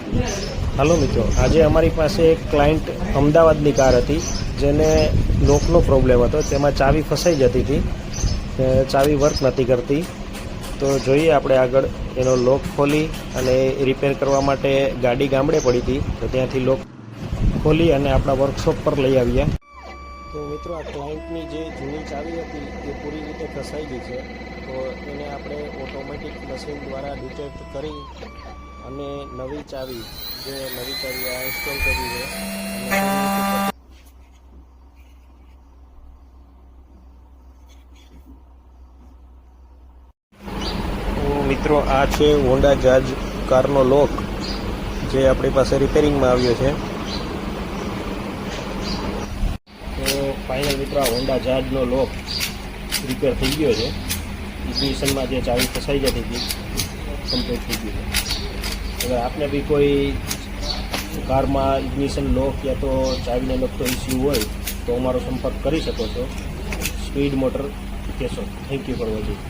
હાલો મિત્રો, આજે અમારી પાસે એક ક્લાયન્ટ અમદાવાદની કાર હતી જેને લોકનો પ્રોબ્લેમ હતો. તેમાં ચાવી ફસાઈ જતી હતી, ચાવી વર્ક નથી કરતી. તો જોઈએ આપણે આગળ એનો લોક ખોલી અને રિપેર કરવા માટે ગાડી ગામડે પડી હતી, તો ત્યાંથી લોક ખોલી અને આપણા વર્કશોપ પર લઈ આવ્યા. તો મિત્રો, આ ક્લાયન્ટની જે જૂની ચાવી હતી એ પૂરી રીતે ફસાઈ ગઈ છે. તો એને આપણે ઓટોમેટિક મશીન દ્વારા ડિટેક્ટ કરી અને નવી ચાવી આ ઇન્સ્ટોલ કરી છે. તો મિત્રો, આ છે હોન્ડા જહાજ કારનો લોક જે આપણી પાસે રિપેરિંગમાં આવ્યો છે. તો ફાઇનલ મિત્રો, આ હોન્ડા જહાજનો લોક રિપેર થઈ ગયો છે. ઇગ્નિશનમાં જે ચાવી ફસાઈ જતી હતી કમ્પ્લીટ થઈ ગયું છે. હવે આપને બી કોઈ કારમાં ઇગ્નિશન લોક યા તો ચાવીને લગતો ઇસ્યુ હોય તો અમારો સંપર્ક કરી શકો છો. સ્પીડ મોટર કહેશો. Thank you for watching.